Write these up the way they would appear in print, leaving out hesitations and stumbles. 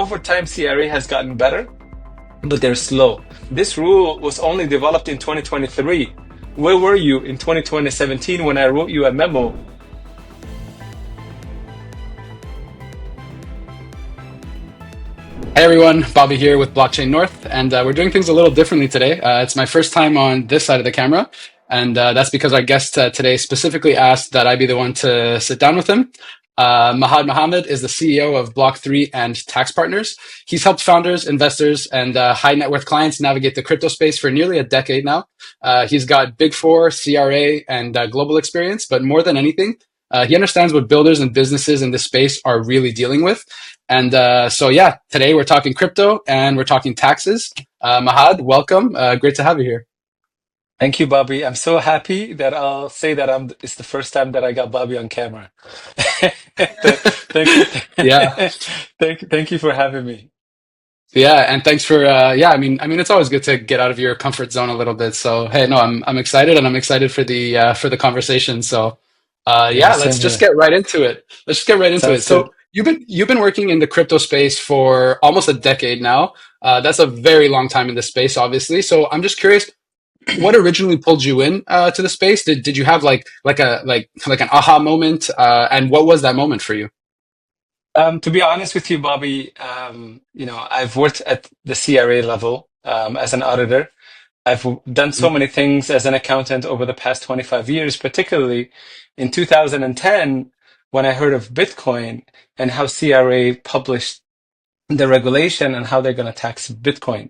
over time, CRA has gotten better, but they're slow. This rule was only developed in 2023. Where were you in 2017 when I wrote you a memo? Hey everyone, Bobby here with Blockchain North, and we're doing things a little differently today. It's my first time on this side of the camera, and that's because our guest today specifically asked that I be the one to sit down with him. Mahad Mohammed is the CEO of Block3 and TaxPartners. He's helped founders, investors, and high net worth clients navigate the crypto space for nearly a decade now. He's got Big Four, CRA, and global experience, but more than anything, he understands what builders and businesses in this space are really dealing with. And yeah, today we're talking crypto and we're talking taxes. Mahad, welcome. Great to have you here. Thank you, Bobby. I'm so happy that I'll say that it's the first time that I got Bobby on camera. Thank you. Yeah. Thank you for having me. Yeah, and thanks for I mean it's always good to get out of your comfort zone a little bit. So hey, no, I'm excited and I'm excited for the conversation. So Yeah, yeah, same let's just here. get right into it. Let's just get right into it. Sounds So good. you've been working in the crypto space for almost a decade now. That's a very long time in this space, obviously. So I'm just curious, what originally pulled you in to the space? Did you have like an aha moment? And what was that moment for you? To be honest with you, Bobby, I've worked at the CRA level as an auditor. Done so many things as an accountant over the past 25 years, particularly in 2010 when I heard of Bitcoin and how CRA published the regulation and how they're going to tax Bitcoin.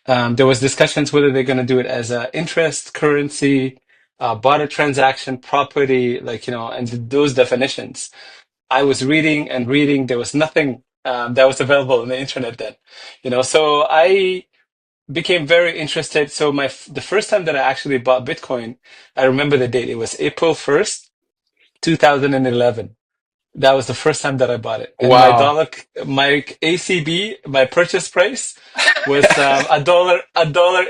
There was discussions whether they're going to do it as a interest, currency, barter transaction, property, and those definitions. I was reading and reading. There was nothing that was available on the internet then, so I became very interested. So the first time that I actually bought Bitcoin, I remember the date. It was April 1st, 2011. That was the first time that I bought it. And Wow. my ACB, my purchase price was a dollar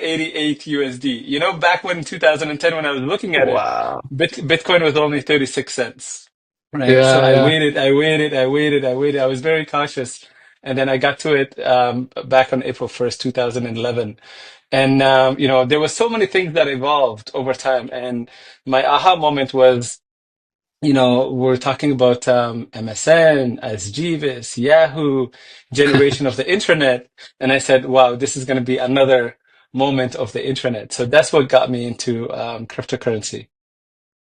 88 USD. Back when 2010, when I was looking at it, Wow. Bitcoin was only 36 cents. Right. So Yeah, I yeah. waited, I waited, I waited, I waited. I was very cautious. And then I got to it back on April 1st, 2011. And, there was so many things that evolved over time. And my aha moment was, we're talking about MSN, as Jeeves, Yahoo, generation of the internet. And I said, wow, this is going to be another moment of the internet. So that's what got me into cryptocurrency.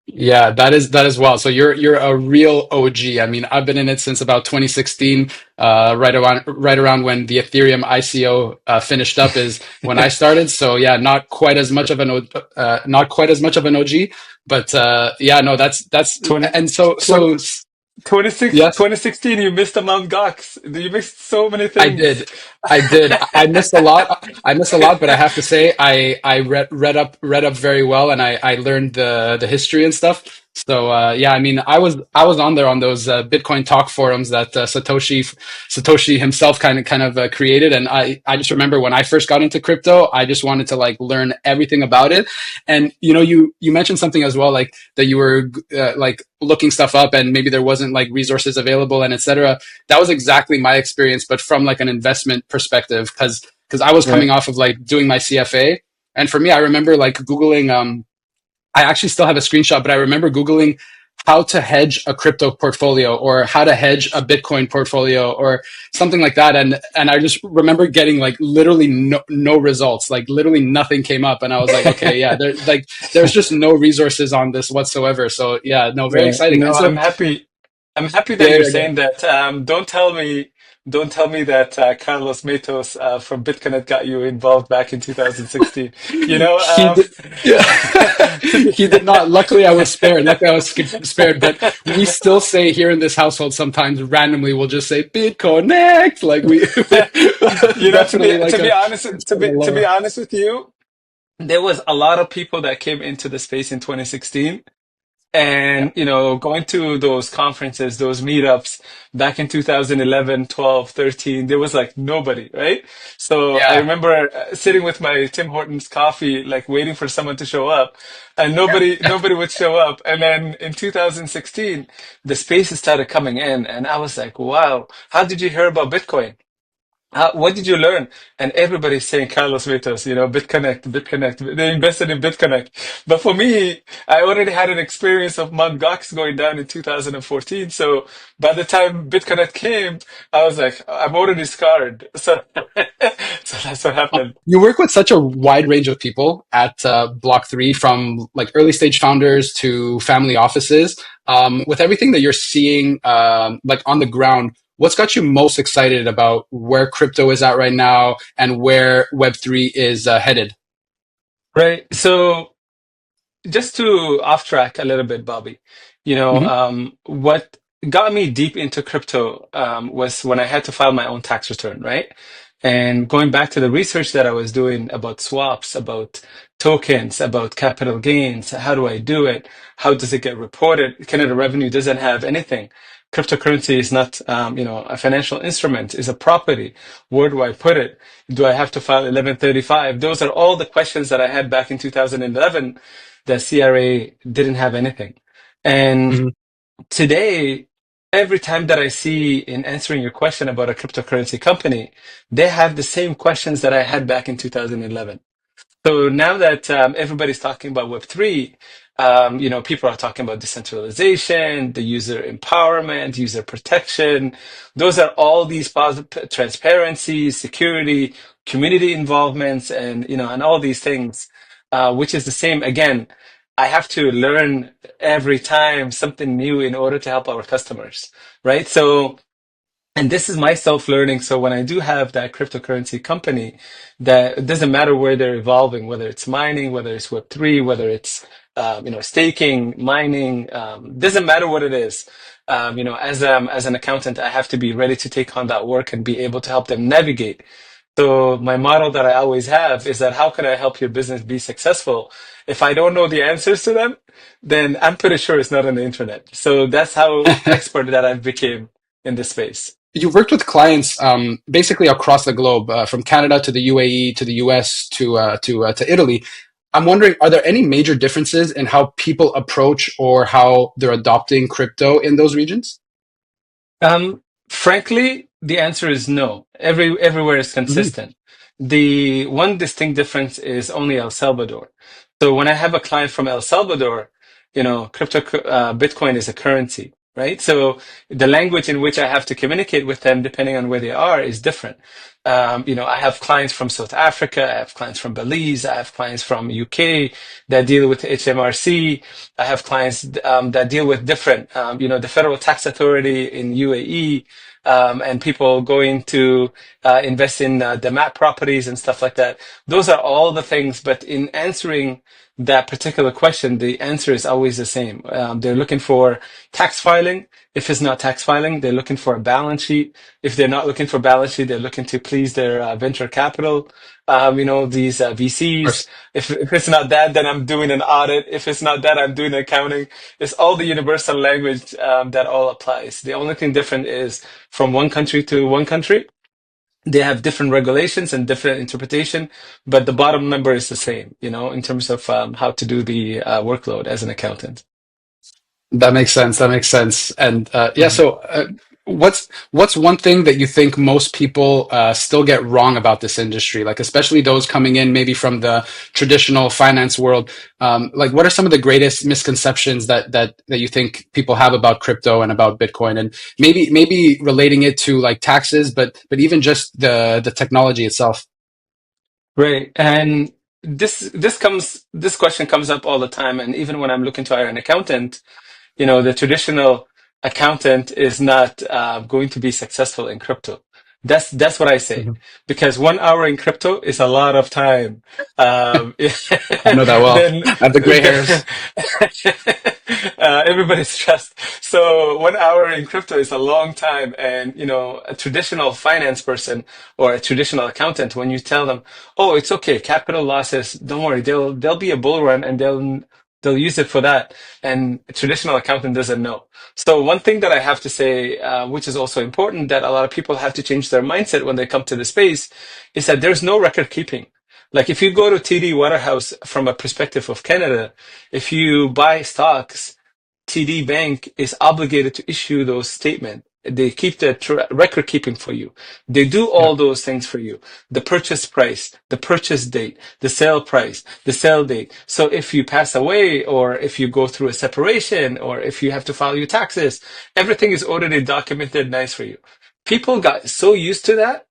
Yeah, that is wild. So you're a real OG. I mean, I've been in it since about 2016, right around when the Ethereum ICO finished up is when I started. So yeah, not quite as much of an OG, but yeah, no, that's 20, and so 20 so 26, yes. 2016, you missed the Mount Gox. You missed so many I things. did. I did. I missed a lot. I missed a lot, but I have to say I read up very well and I learned the history and stuff. So yeah, I mean, I was on there on those Bitcoin talk forums that Satoshi himself kind of created, and I just remember when I first got into crypto, I just wanted to like learn everything about it. And you mentioned something as well, like that you were like looking stuff up and maybe there wasn't like resources available and etc. That was exactly my experience, but from like an investment perspective, because I was coming Right. off of like doing my CFA, and for me, I remember like googling. I actually still have a screenshot, but I remember googling how to hedge a crypto portfolio or how to hedge a Bitcoin portfolio or something like that, and I just remember getting like literally no results, like literally nothing came up, and I was like, okay, yeah, there's just no resources on this whatsoever. So yeah, no, very Right. exciting. And No, I'm so happy. I'm happy that yeah, you're yeah, saying that. Don't tell me that Carlos Matos from BitConnect got you involved back in 2016. You know, he did. Yeah. to be He did not. Luckily, I was spared. Luckily, I was spared. But we still say here in this household sometimes randomly we'll just say BitConnect. Like we to be definitely like to be a honest it's to kind be of to be lore. honest with you, there was a lot of people that came into the space in 2016. Yeah. And, going to those conferences, those meetups back in 2011, 12, 13, there was like nobody, right? So I Yeah. remember sitting with my Tim Hortons coffee, like waiting for someone to show up, and nobody would show up. And then in 2016, the spaces started coming in, and I was like, wow, how did you hear about Bitcoin? what did you learn? And everybody's saying Carlos Matos, BitConnect, BitConnect. They invested in BitConnect. But for me, I already had an experience of Mt. Gox going down in 2014. So by the time BitConnect came, I was like, I'm already scarred. So, so that's what happened. You work with such a wide range of people at Block 3, from like early stage founders to family offices. With everything that you're seeing like on the ground, what's got you most excited about where crypto is at right now and where Web3 is headed? Right. So just to off track a little bit, Bobby, Hmm. what got me deep into crypto was when I had to file my own tax return, right? And going back to the research that I was doing about swaps, about tokens, about capital gains, how do I do it? How does it get reported? Canada Revenue doesn't have anything. Cryptocurrency is not, a financial instrument, is a property. Where do I put it? Do I have to file 1135? Those are all the questions that I had back in 2011. The CRA didn't have anything. And Hmm. today, every time that I see in answering your question about a cryptocurrency company, they have the same questions that I had back in 2011. So now that everybody's talking about Web3, people are talking about decentralization, the user empowerment, user protection. Those are all these positive transparency, security, community involvements, and all these things, which is the same. Again, I have to learn every time something new in order to help our customers, right? So, and this is my self-learning. So when I do have that cryptocurrency company, that it doesn't matter where they're evolving, whether it's mining, whether it's Web3, whether it's staking, mining, doesn't matter what it is. As an accountant, I have to be ready to take on that work and be able to help them navigate. So my model that I always have is that how can I help your business be successful? If I don't know the answers to them, then I'm pretty sure it's not on the internet. So that's how expert that I've became in this space. You've worked with clients basically across the globe, from Canada to the UAE to the US to Italy. I'm wondering, are there any major differences in how people approach or how they're adopting crypto in those regions? Frankly, the answer is no. Everywhere is Hmm. consistent. The one distinct difference is only El Salvador. So when I have a client from El Salvador, Bitcoin is a currency, right? So the language in which I have to communicate with them, depending on where they are, is different. I have clients from South Africa, I have clients from Belize, I have clients from UK that deal with HMRC. I have clients that deal with different, the Federal Tax Authority in UAE, and people going to invest in the map properties and stuff like that. Those are all the things, but in answering that particular question, the answer is always the same. They're looking for tax filing. If it's not tax filing, they're looking for a balance sheet. If they're not looking for balance sheet, they're looking to please their venture capital, these Or VCs. If it's not that, then I'm doing an audit. If it's not that, I'm doing accounting. It's all the universal language that all applies. The only thing different is from one country to one country. They have different regulations and different interpretation, but the bottom number is the same, in terms of how to do the workload as an accountant. That makes sense. That makes sense. And yeah, Mhm. so what's one thing that you think most people still get wrong about this industry? Like, especially those coming in maybe from the traditional finance world. Like, what are some of the greatest misconceptions that you think people have about crypto and about Bitcoin, and maybe relating it to like taxes, but even just the technology itself? Right. And this question comes up all the time. And even when I'm looking to hire an accountant, the traditional accountant is not going to be successful in crypto. That's what I say, Mhm. because 1 hour in crypto is a lot of time. Um, I know that well. then, I have the gray then hairs. everybody's stressed. So 1 hour in crypto is a long time, and a traditional finance person or a traditional accountant, when you tell them, "Oh, it's okay, capital losses, don't worry, there'll be a bull run, and they'll use it for that." And a traditional accountant doesn't know. So one thing that I have to say, which is also important, that a lot of people have to change their mindset when they come to the space, is that there's no record keeping. Like if you go to TD Waterhouse from a perspective of Canada, if you buy stocks, TD Bank is obligated to issue those statements. They keep the record keeping for you. They do Yeah. all those things for you. The purchase price, the purchase date, the sale price, the sale date. So if you pass away, or if you go through a separation, or if you have to file your taxes, everything is already documented nice for you. People got so used to that,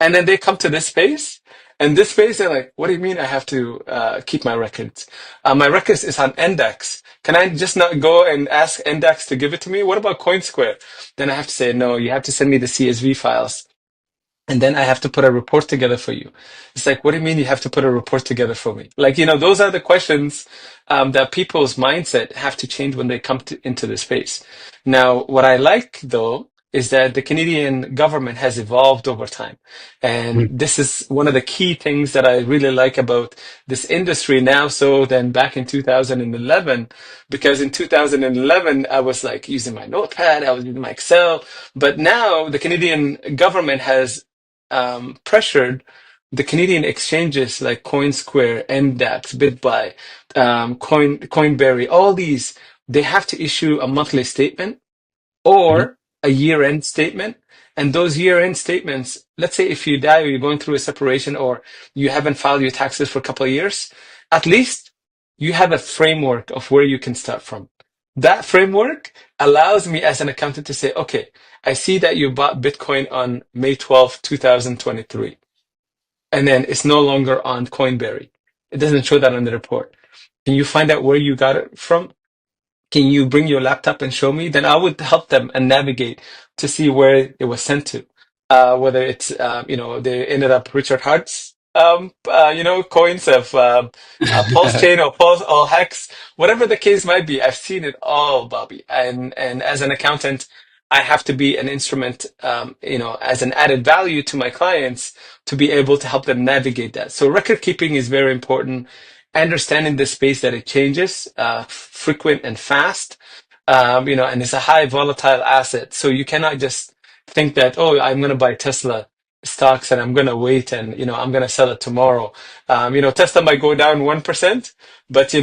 and then they come to this space, and this space, they're like, what do you mean I have to keep my records? My records is on Index. Can I just not go and ask Index to give it to me? What about CoinSquare? Then I have to say, no, you have to send me the CSV files. And then I have to put a report together for you. It's like, what do you mean you have to put a report together for me? Like, those are the questions that people's mindset have to change when they come into the space. Now, what I like though is that the Canadian government has evolved over time. And Mhm. this is one of the key things that I really like about this industry now, so than back in 2011, because in 2011, I was like using my notepad, I was using my Excel, but now the Canadian government has pressured the Canadian exchanges like CoinSquare, MDAX, BitBuy, Coinberry, all these, they have to issue a monthly statement Mhm. or a year-end statement. And those year-end statements, let's say if you die or you're going through a separation or you haven't filed your taxes for a couple of years, at least you have a framework of where you can start from. That framework allows me as an accountant to say, okay, I see that you bought Bitcoin on May 12th, 2023, and then it's no longer on Coinberry. It doesn't show that on the report. Can you find out where you got it from? Can you bring your laptop and show me? Then I would help them and navigate to see where it was sent to. Whether it's, they ended up Richard Hart's, coins of Pulse Chain or Pulse or Hex, whatever the case might be. I've seen it all, Bobby. And as an accountant, I have to be an instrument, as an added value to my clients to be able to help them navigate that. So record keeping is very important, understanding the space that it changes, frequent and fast, and it's a high volatile asset. So you cannot just think that, oh, I'm going to buy Tesla stocks and I'm going to wait and, I'm going to sell it tomorrow. Tesla might go down 1%, but,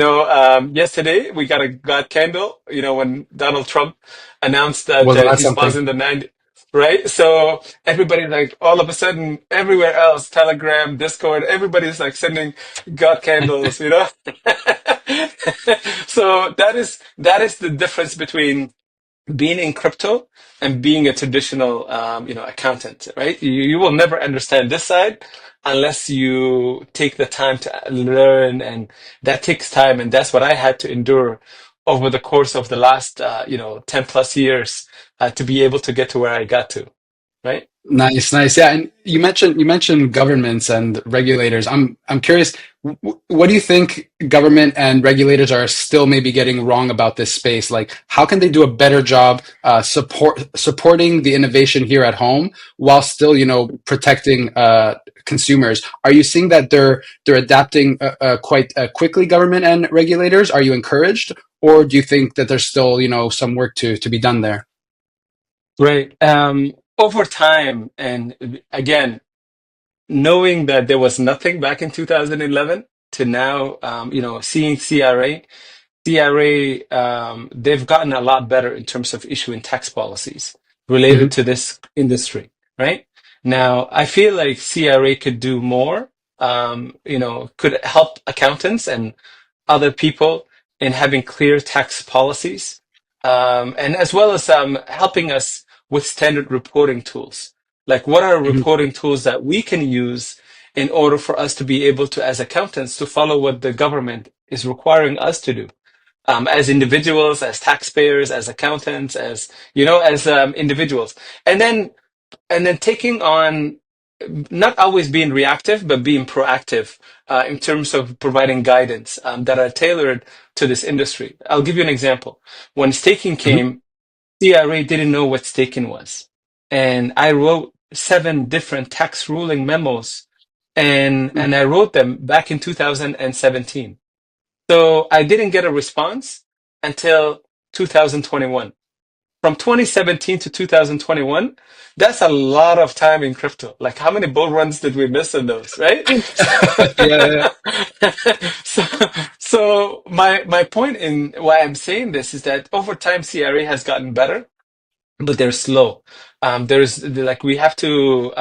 yesterday we got a God candle, when Donald Trump announced that Wasn't that he's something? pausing the 90. Right. So everybody, like, all of a sudden everywhere else, Telegram, Discord, everybody's like sending God candles. So that is the difference between being in crypto and being a traditional accountant, right? You will never understand this side unless you take the time to learn, and that takes time, and that's what I had to endure over the course of the last 10 plus years to be able to get to where I got to, right? Nice, nice. Yeah, and you mentioned governments and regulators. I'm curious, what do you think government and regulators are still maybe getting wrong about this space? Like, how can they do a better job supporting the innovation here at home while still, protecting consumers? Are you seeing that they're adapting quite quickly, government and regulators? Are you encouraged, or do you think that there's still, some work to be done there? Right. Over time, and again, knowing that there was nothing back in 2011 to now, seeing CRA, they've gotten a lot better in terms of issuing tax policies related Hmm. to this industry, right? Now, I feel like CRA could do more, could help accountants and other people in having clear tax policies, and as well as helping us with standard reporting tools. Like, what are Hmm. reporting tools that we can use in order for us to be able to, as accountants, to follow what the government is requiring us to do, as individuals, as taxpayers, as accountants, as individuals, and then taking on, not always being reactive, but being proactive in terms of providing guidance that are tailored to this industry. I'll give you an example. When staking Hmm. came, CRA didn't know what staking was. And I wrote 7 different tax ruling memos, and I wrote them back in 2017. So I didn't get a response until 2021. From 2017 to 2021, that's a lot of time in crypto. Like, how many bull runs did we miss in those, right? Yeah, yeah. So, so my point in why I'm saying this is that over time, CRA has gotten better. but they're slow. There's like we have to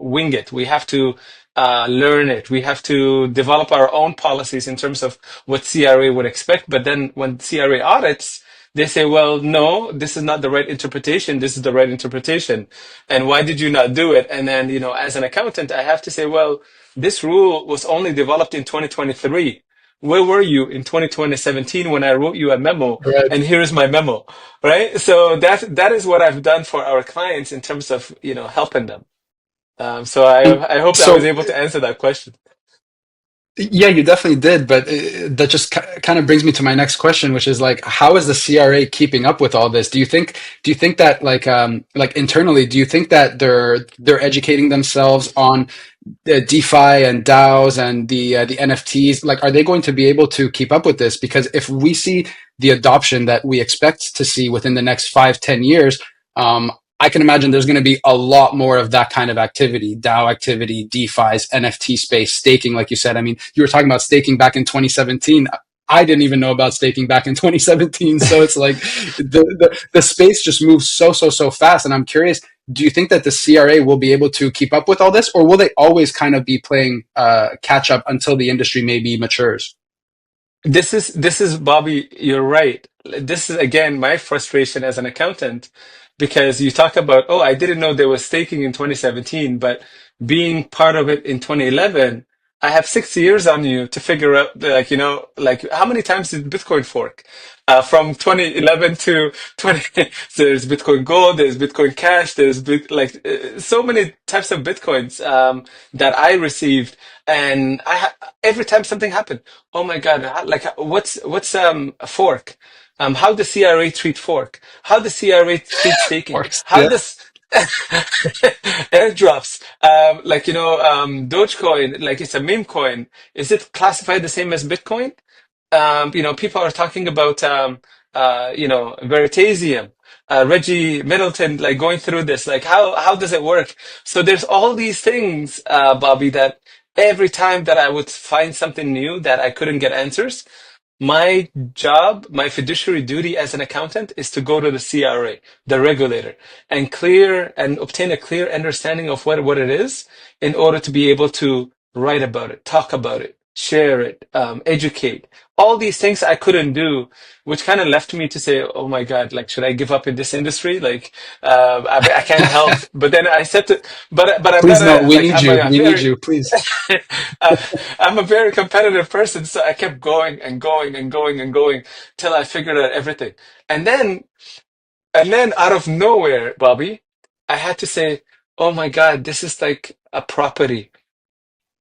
wing it. We have to learn it. We have to develop our own policies in terms of what CRA would expect. But then when CRA audits, they say, well, no, this is not the right interpretation. This is the right interpretation. And why did you not do it? And then, as an accountant, I have to say, well, this rule was only developed in 2023. Where were you in 2017 when I wrote you a memo? Right. And here's my memo, right? So that is what I've done for our clients in terms of helping them. So And I hope I was so, able to answer that question. yeah, you definitely did, but that just kind of brings me to my next question, which is like, how is the CRA keeping up with all this? Do you think that like internally, do you think that they're educating themselves on the DeFi and DAOs and the NFTs? Like, are they going to be able to keep up with this? Because if we see the adoption that we expect to see within the next 5, 10 years, I can imagine there's going to be a lot more of that kind of activity, DAO activity, DeFi's, NFT space, staking, like you said. I mean, you were talking about staking back in 2017. I didn't even know about staking back in 2017. So it's like the space just moves so fast. And I'm curious, do you think that the CRA will be able to keep up with all this, or will they always kind of be playing catch up until the industry maybe matures? This is Bobby, you're right. This is again my frustration as an accountant because you talk about, oh, I didn't know there was staking in 2017, but being part of it in 2011, I have 6 years on you to figure out, like, like how many times did Bitcoin fork? From 2011 to 20, so there's Bitcoin Gold, there's Bitcoin Cash, so many types of Bitcoins that I received, and every time something happened. Oh my God! Like, what's a fork? How the CRA treat fork? How the CRA treat Of staking? course. How Yeah. does airdrops? Dogecoin, like it's a meme coin. Is it classified the same as Bitcoin? People are talking about Veritasium. Reggie Middleton, like going through this, like how does it work? So there's all these things, Bobby, that every time that I would find something new that I couldn't get answers, my job, my fiduciary duty as an accountant is to go to the CRA, the regulator, and clear and obtain a clear understanding of what it is in order to be able to write about it, talk about it, share it, educate. All these things I couldn't do, which kind of left me to say, "Oh my God, like, should I give up in this industry? Like, I can't help." But then I said to, but I'm not Please, no, a we like need I'm you. a We need very you, please. uh, I'm a very competitive person, so I kept going and going and going and going till I figured out everything. And then, and then out of nowhere, Bobby, I had to say, "Oh my God, this is like a property,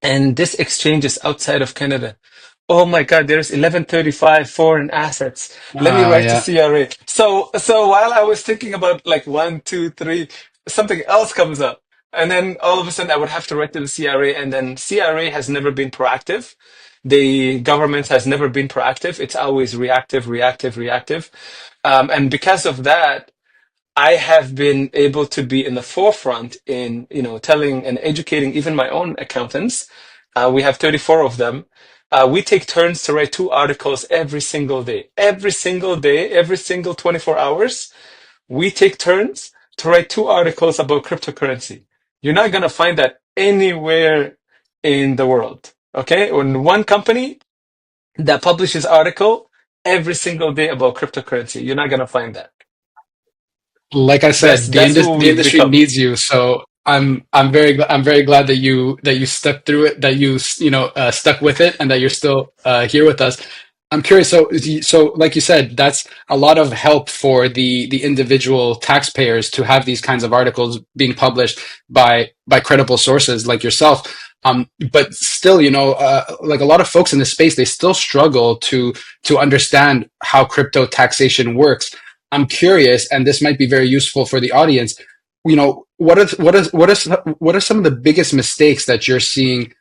and this exchange is outside of Canada. Oh my God, there's 1135 foreign assets. Let me write to Yeah. CRA." So while I was thinking about like one, two, three, something else comes up. And then all of a sudden I would have to write to the CRA, and then CRA has never been proactive. The government has never been proactive. It's always reactive, reactive, reactive. And because of that, I have been able to be in the forefront in, telling and educating even my own accountants. We have 34 of them. We take turns to write 2 articles every single day. Every single day, every single 24 hours, we take turns to write 2 articles about cryptocurrency. You're not going to find that anywhere in the world. Okay? When one company that publishes article every single day about cryptocurrency, you're not going to find that. Like I That's said, that's who the we've industry become. needs you. So I'm very glad that you stepped through it, that you stuck with it, and that you're still here with us. I'm curious. So like you said, that's a lot of help for the individual taxpayers to have these kinds of articles being published by credible sources like yourself. But still, like a lot of folks in this space, they still struggle to understand how crypto taxation works. I'm curious, and this might be very useful for the audience. What are some of the biggest mistakes that you're seeing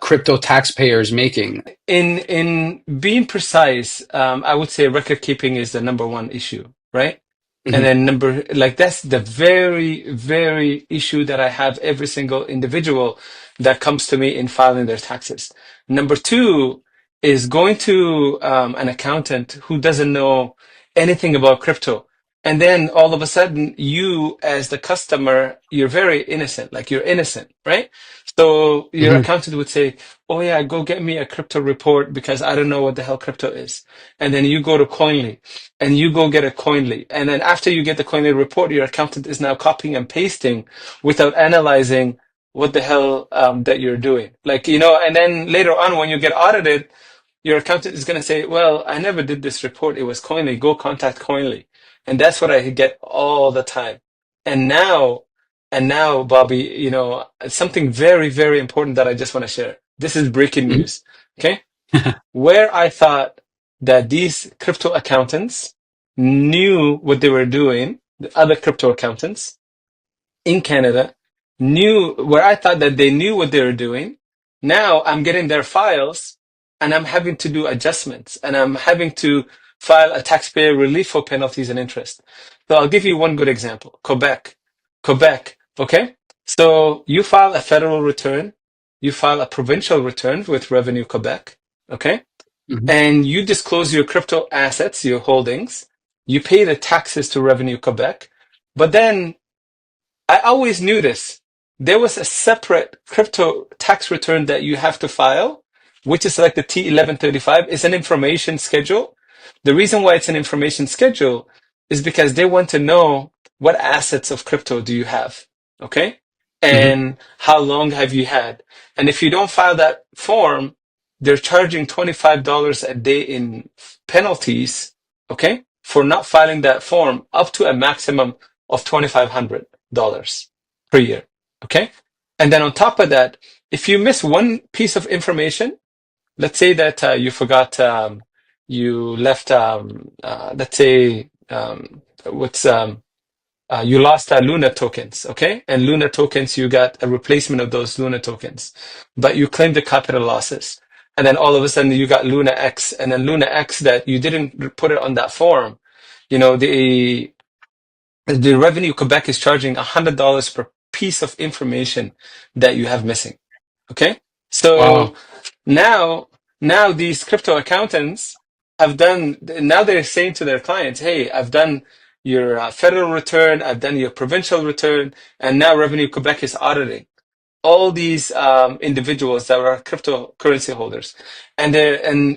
crypto taxpayers making? In being precise, I would say record keeping is the number one issue, right? And Mhm. then that's the very, very issue that I have every single individual that comes to me in filing their taxes. Number two is going to an accountant who doesn't know anything about crypto. And then all of a sudden, you as the customer, you're very innocent, like you're innocent, right? So your Hmm. accountant would say, "Oh yeah, go get me a crypto report because I don't know what the hell crypto is." And then you go to Coinly and you go get a Coinly. And then after you get the Coinly report, your accountant is now copying and pasting without analyzing what the hell that you're doing. Like, and then later on when you get audited, your accountant is going to say, "Well, I never did this report. It was Coinly. Go contact Coinly." And that's what I get all the time. And now, Bobby, something very, very important that I just want to share. This is breaking Hmm. news. Okay. Where I thought that these crypto accountants knew what they were doing, the other crypto accountants, in Canada knew where I thought that they knew what they were doing. Now I'm getting their files and I'm having to do adjustments and I'm having to file a taxpayer relief for penalties and interest. So I'll give you one good example. Quebec. Okay. So you file a federal return, you file a provincial return with Revenue Quebec. Okay. Hmm. And you disclose your crypto assets, your holdings. You pay the taxes to Revenue Quebec. But then I always knew this. There was a separate crypto tax return that you have to file, which is like the T1135. It's an information schedule. The reason why it's an information schedule is because they want to know what assets of crypto do you have, okay? Hmm. And how long have you had? And if you don't file that form, they're charging $25 a day in penalties, okay, for not filing that form up to a maximum of 2,500 dollars per year. Okay. And then on top of that, if you miss one piece of information, let's say that you forgot, you left, let's say, what's, you lost Luna tokens. Okay. And Luna tokens, you got a replacement of those Luna tokens, but you claimed the capital losses. And then all of a sudden you got Luna X, and then Luna X that you didn't put it on that form. The Revenue Quebec is charging $100 per piece of information that you have missing. Okay, so Wow. now now these crypto accountants have done. Now they're saying to their clients, "Hey, I've done your federal return, I've done your provincial return, and now Revenue Quebec is auditing all these individuals that are cryptocurrency holders." And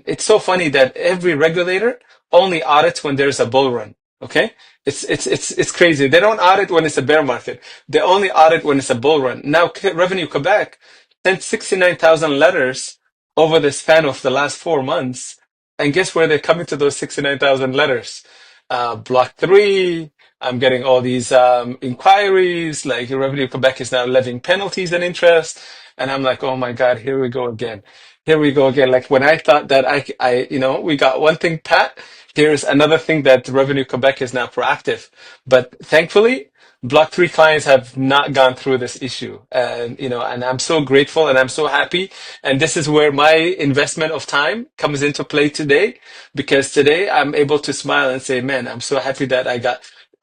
it's so funny that every regulator only audits when there's a bull run. Okay, it's crazy. They don't audit when it's a bear market. They only audit when it's a bull run. Now Revenue Quebec sent 69,000 letters over the span of the last 4 months, and guess where they're coming to those 69,000 letters? Block 3. I'm getting all these inquiries, like Revenue Quebec is now levying penalties and interest. And I'm like, oh my God, here we go again. Here we go again. Like when I thought that we got one thing pat, here's another thing that Revenue Quebec is now proactive. But thankfully, Block 3 clients have not gone through this issue. And I'm so grateful and I'm so happy. And this is where my investment of time comes into play today, because today I'm able to smile and say, man, I'm so happy that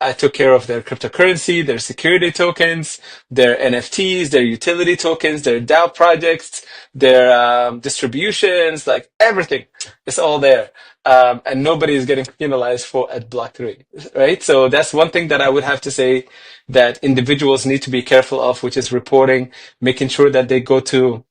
I took care of their cryptocurrency, their security tokens, their NFTs, their utility tokens, their DAO projects, their distributions, like everything. It's all there. And nobody is getting penalized for at Block 3, right? So that's one thing that I would have to say that individuals need to be careful of, which is reporting, making sure that they go to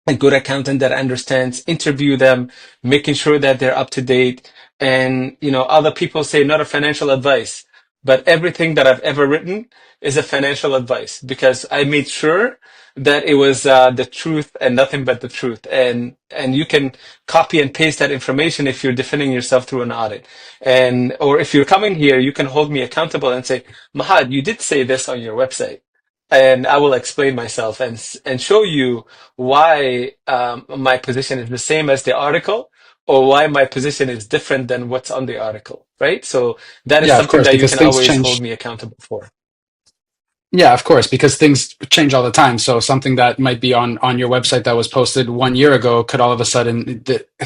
a good accountant that understands, interview them, making sure that they're up to date. And, other people say not a financial advice, but everything that I've ever written is a financial advice because I made sure that it was the truth and nothing but the truth. And you can copy and paste that information if you're defending yourself through an audit. Or if you're coming here, you can hold me accountable and say, Mahad, you did say this on your website. And I will explain myself and show you why my position is the same as the article, or why my position is different than what's on the article, right? So that is Yeah, of something course, that you because can things always hold change. me accountable for. Yeah, of course, because things change all the time. So something that might be on your website that was posted 1 year ago could all of a sudden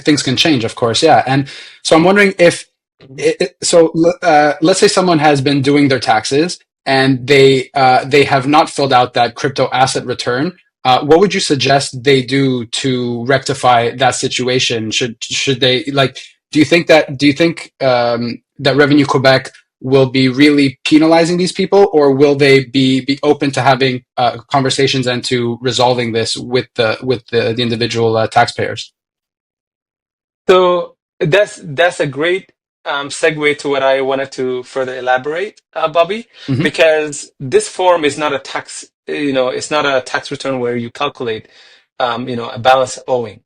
things can change. Of course, yeah. And so I'm wondering if Mhm. let's say someone has been doing their taxes and they have not filled out that crypto asset return. What would you suggest they do to rectify that situation? Should they like? Do you think that Revenue Quebec will be really penalizing these people, or will they be open to having conversations and to resolving this with the individual taxpayers? So that's a great segue to what I wanted to further elaborate, Bobby, Hmm. because this form is not a tax, it's not a tax return where you calculate, a balance owing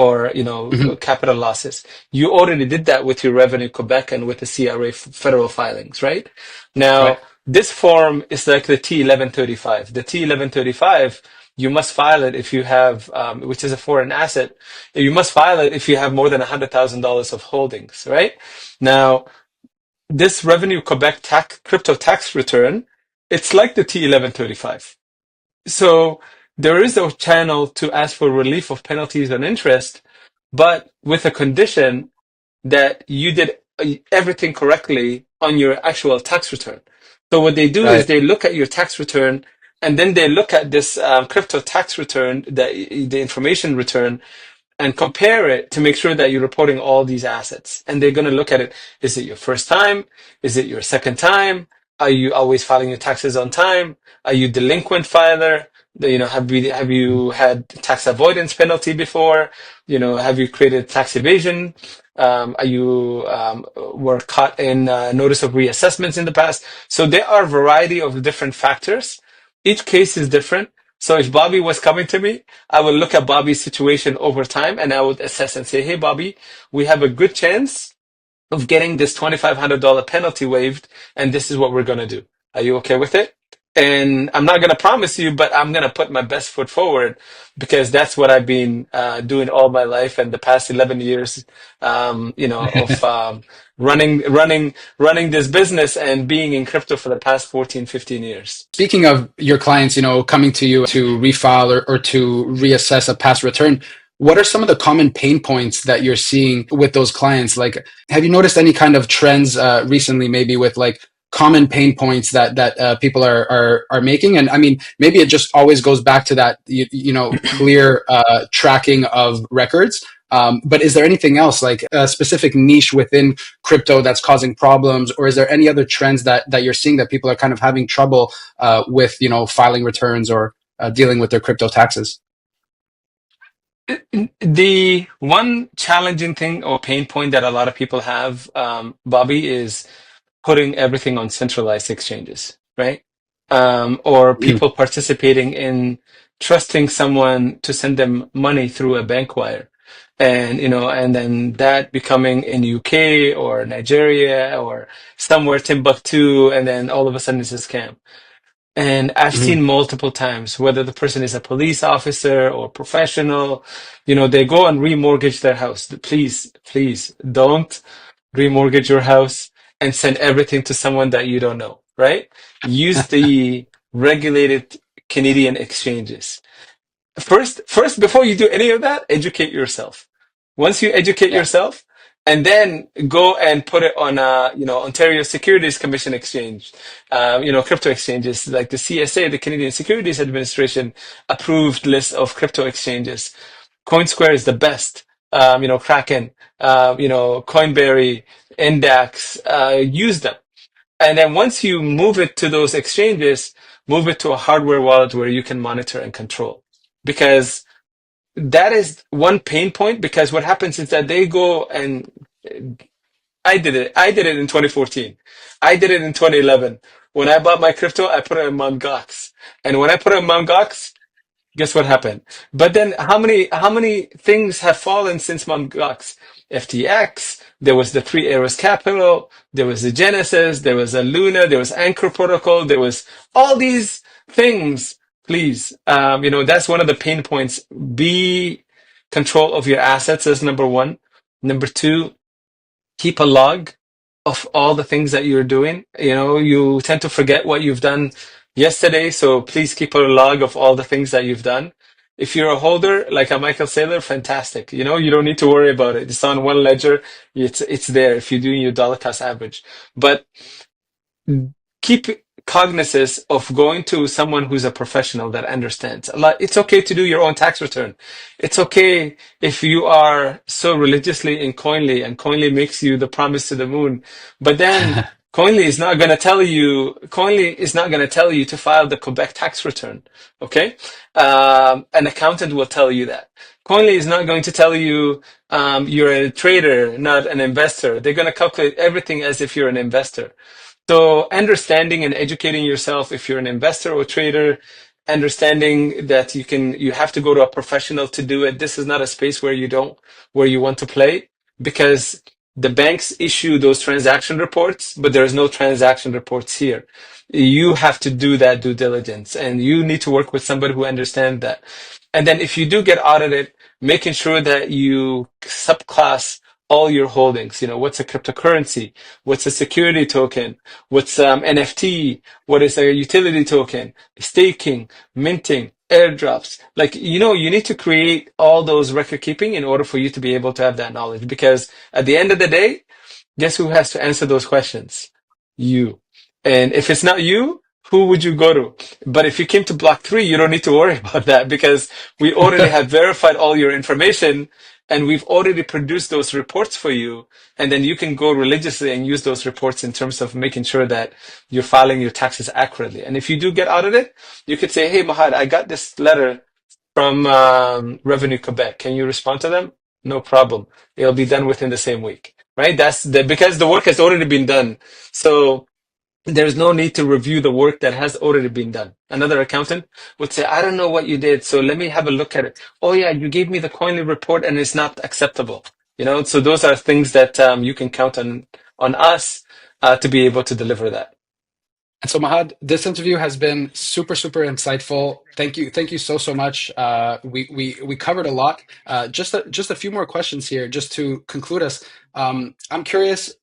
or, Hmm. capital losses. You already did that with your Revenue Quebec and with the CRA federal filings, right? Right. Now, this form is like the T1135. The T1135, you must file it if you have, which is a foreign asset. You must file it if you have more than $100,000 of holdings, right? Now, this Revenue Quebec crypto tax return, it's like the T1135. So there is a channel to ask for relief of penalties and interest, but with a condition that you did everything correctly on your actual tax return. So what they do is Right. they look at your tax return and then they look at this crypto tax return, the information return, and compare it to make sure that you're reporting all these assets. And they're going to look at it. Is it your first time? Is it your second time? Are you always filing your taxes on time? Are you delinquent filer? Have you had tax avoidance penalty before? Have you created tax evasion? Are you were caught in notice of reassessments in the past? So there are a variety of different factors. Each case is different. So if Bobby was coming to me, I will look at Bobby's situation over time and I would assess and say, hey, Bobby, we have a good chance of getting this $2,500 penalty waived, and this is what we're going to do. Are you okay with it? And I'm not going to promise you, but I'm going to put my best foot forward because that's what I've been doing all my life and the past 11 years, of running this business and being in crypto for the past 14, 15 years. Speaking of your clients, coming to you to refile or to reassess a past return, what are some of the common pain points that you're seeing with those clients? Like, have you noticed any kind of trends recently, maybe with like common pain points that people are making? And I mean, maybe it just always goes back to that clear tracking of records. But is there anything else, like a specific niche within crypto that's causing problems, or is there any other trends that you're seeing that people are kind of having trouble with filing returns or dealing with their crypto taxes? The one challenging thing or pain point that a lot of people have, Bobby, is putting everything on centralized exchanges, right? Or Mm. people participating in trusting someone to send them money through a bank wire. And then that becoming in UK or Nigeria or somewhere Timbuktu, and then all of a sudden it's a scam. And I've Mhm. seen multiple times, whether the person is a police officer or professional, they go and remortgage their house. Please, please don't remortgage your house and send everything to someone that you don't know, right? Use the regulated Canadian exchanges. First, before you do any of that, educate yourself. Once you educate Yeah. yourself, and then go and put it on Ontario Securities Commission exchange, crypto exchanges like the CSA, the Canadian Securities Administration approved list of crypto exchanges. CoinSquare is the best. Kraken, Coinberry, Index, use them. And then once you move it to those exchanges, move it to a hardware wallet where you can monitor and control. Because that is one pain point, because what happens is that they go and I did it. I did it in 2014. I did it in 2011. When I bought my crypto, I put it in Mt. Gox. And when I put it in Mt. Gox, guess what happened? But then how many things have fallen since Mt. Gox? FTX, there was the Three Arrows Capital, there was the Genesis, there was a Luna, there was Anchor Protocol, there was all these things. Please, that's one of the pain points. Be control of your assets as number one. Number two, keep a log of all the things that you're doing. You tend to forget what you've done yesterday, so please keep a log of all the things that you've done. If you're a holder like a Michael Saylor, fantastic. You don't need to worry about it. It's on one ledger. It's there if you're doing your dollar cost average. But keep cognizance of going to someone who's a professional that understands. It's okay to do your own tax return. It's okay if you are so religiously in Coinly and Coinly makes you the promise to the moon. But then Coinly is not going to tell you. Coinly is not going to tell you to file the Quebec tax return. Okay, an accountant will tell you that. Coinly is not going to tell you you're a trader, not an investor. They're going to calculate everything as if you're an investor. So understanding and educating yourself if you're an investor or trader, understanding that you have to go to a professional to do it. This is not a space where you want to play because the banks issue those transaction reports, but there is no transaction reports here. You have to do that due diligence and you need to work with somebody who understands that. And then if you do get audited, making sure that you subclass all your holdings. You know, what's a cryptocurrency? What's a security token? What's NFT? What is a utility token? Staking, minting, airdrops. Like, you know, you need to create all those record keeping in order for you to be able to have that knowledge. Because at the end of the day, guess who has to answer those questions? You. And if it's not you, who would you go to? But if you came to block three, you don't need to worry about that because we already have verified all your information and we've already produced those reports for you. And then you can go religiously and use those reports in terms of making sure that you're filing your taxes accurately. And if you do get audited, you could say, hey, Mahad, I got this letter from Revenue Quebec. Can you respond to them? No problem. It'll be done within the same week, right? Because the work has already been done. So there's no need to review the work that has already been done. Another accountant would say, I don't know what you did, so let me have a look at it. Oh yeah, you gave me the Coinly report and it's not acceptable. You know, so those are things that you can count on us to be able to deliver that. And so, Mahad, this interview has been super, super insightful. Thank you so much. We covered a lot. Just a few more questions here, just to conclude us. I'm curious.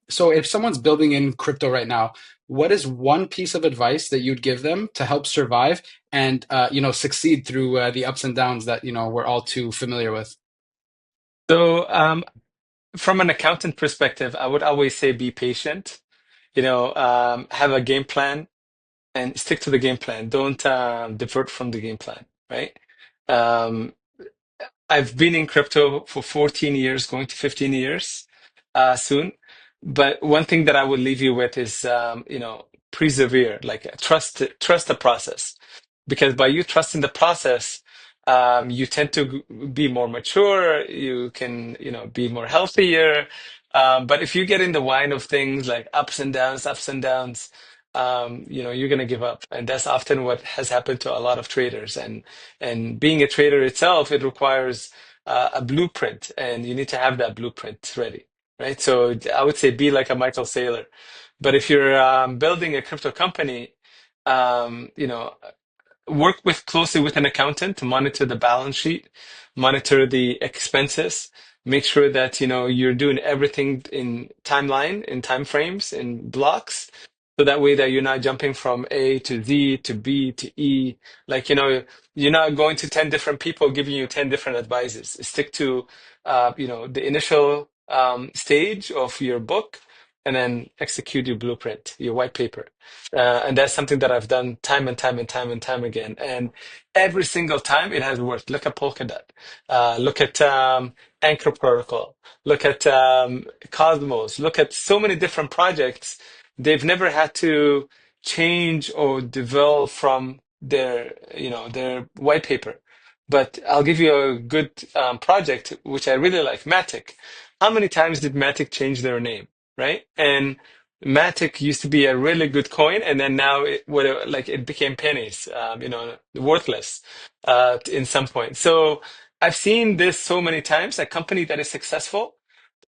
So, if someone's building in crypto right now, what is one piece of advice that you'd give them to help survive and succeed through the ups and downs that we're all too familiar with? So from an accountant perspective, I would always say be patient. You know, have a game plan and stick to the game plan. Don't divert from the game plan, right? Um, I've been in crypto for 14 years, going to 15 years soon. But one thing that I would leave you with is, persevere, like trust the process. Because by you trusting the process, you tend to be more mature, you can, be more healthier. But if you get in the wine of things like ups and downs, you're going to give up. And that's often what has happened to a lot of traders. And being a trader itself, it requires a blueprint, and you need to have that blueprint ready, right? So I would say be like a Michael Saylor. But if you're building a crypto company, you know, work closely with an accountant to monitor the balance sheet, monitor the expenses, make sure that you're doing everything in timeline, in time frames, in blocks, so that way that you're not jumping from A to Z to B to E. Like you're not going to 10 different people giving you 10 different advices. Stick to the initial stage of your book and then execute your blueprint, your white paper. And that's something that I've done time and time and time and time again. And every single time it has worked. Look at Polkadot. Look at Anchor Protocol. Look at Cosmos. Look at so many different projects. They've never had to change or develop from their white paper. But I'll give you a good project, which I really like, Matic. How many times did Matic change their name, right? And Matic used to be a really good coin, and then now it became pennies, worthless in some point. So I've seen this so many times. A company that is successful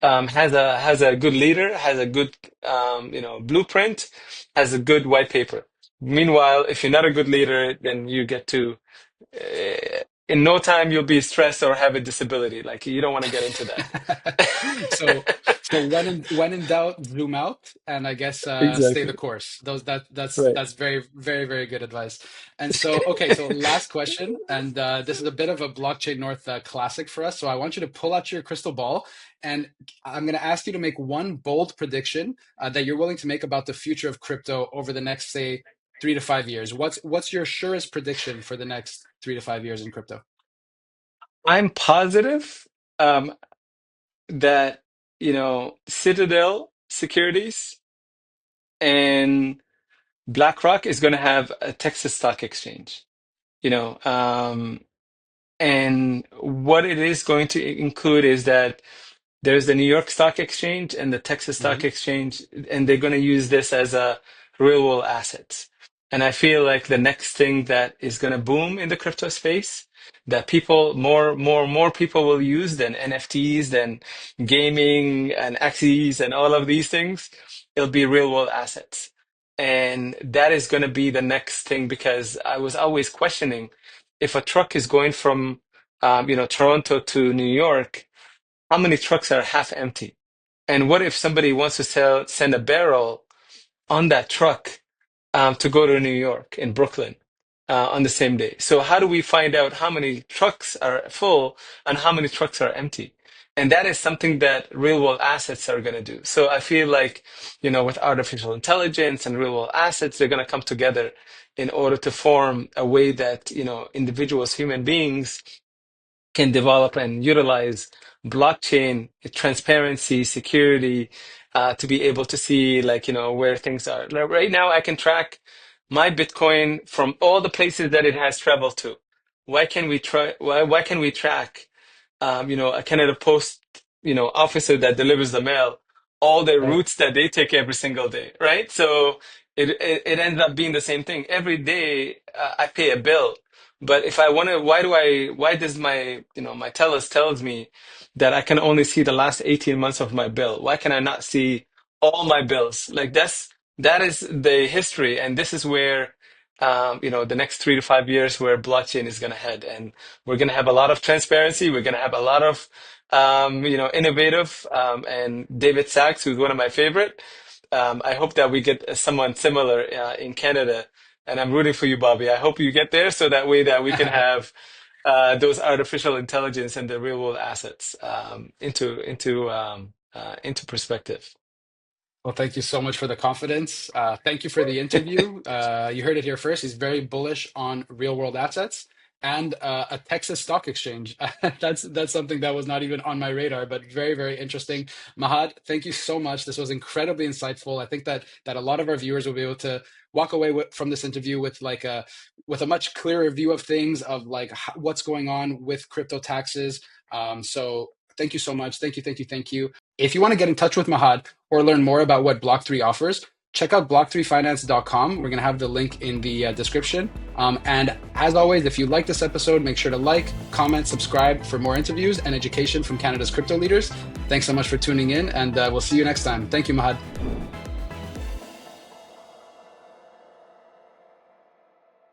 has a good leader, has a good blueprint, has a good white paper. Meanwhile, if you're not a good leader, then you get to in no time you'll be stressed or have a disability. Like you don't want to get into so that. when in doubt, zoom out, and I guess stay the Exactly. course. Right. That's very, very, very good advice. And so, okay, so last question, and this is a bit of a blockchain North classic for us. So I want you to pull out your crystal ball, and I'm going to ask you to make one bold prediction that you're willing to make about the future of crypto over the next, say, 3 to 5 years. What's your surest prediction for the next 3 to 5 years in crypto? I'm positive that Citadel Securities and BlackRock is going to have a Texas stock exchange. You know, and what it is going to include is that there's the New York Stock Exchange and the Texas Stock Hmm. Exchange, and they're going to use this as a real world assets. And I feel like the next thing that is going to boom in the crypto space, that people more people will use than NFTs, than gaming and Axes and all of these things, it'll be real world assets. And that is going to be the next thing because I was always questioning if a truck is going from Toronto to New York, how many trucks are half empty? And what if somebody wants to send a barrel on that truck to go to New York in Brooklyn on the same day? So how do we find out how many trucks are full and how many trucks are empty? And that is something that real world assets are going to do. So I feel like, with artificial intelligence and real world assets, they're going to come together in order to form a way that, individuals, human beings can develop and utilize blockchain transparency, security, to be able to see like, where things are. Like right now, I can track my Bitcoin from all the places that it has traveled to. Why can we track a Canada Post, officer that delivers the mail, all the Right. routes that they take every single day, right? So it ends up being the same thing. Every day I pay a bill, but if I want to, why does my TELUS tells me that I can only see the last 18 months of my bill? Why can I not see all my bills? Like that is the history, and this is where, the next 3 to 5 years where blockchain is going to head. And we're going to have a lot of transparency. We're going to have a lot of, innovative. And David Sachs, who's one of my favorite. I hope that we get someone similar in Canada. And I'm rooting for you, Bobby. I hope you get there so that way that we can have those artificial intelligence and the real world assets into perspective. Well, thank you so much for the confidence. Thank you for the interview. You heard it here first. He's very bullish on real world assets and a Texas stock exchange. That's something that was not even on my radar, but very, very interesting. Mahad, thank you so much. This was incredibly insightful. I think that a lot of our viewers will be able to walk away from this interview with a much clearer view of things, of like what's going on with crypto taxes. So thank you so much. Thank you, thank you, thank you. If you want to get in touch with Mahad or learn more about what Block3 offers, check out block3finance.com. We're going to have the link in the description. And as always, if you like this episode, make sure to like, comment, subscribe for more interviews and education from Canada's crypto leaders. Thanks so much for tuning in, and we'll see you next time. Thank you, Mahad.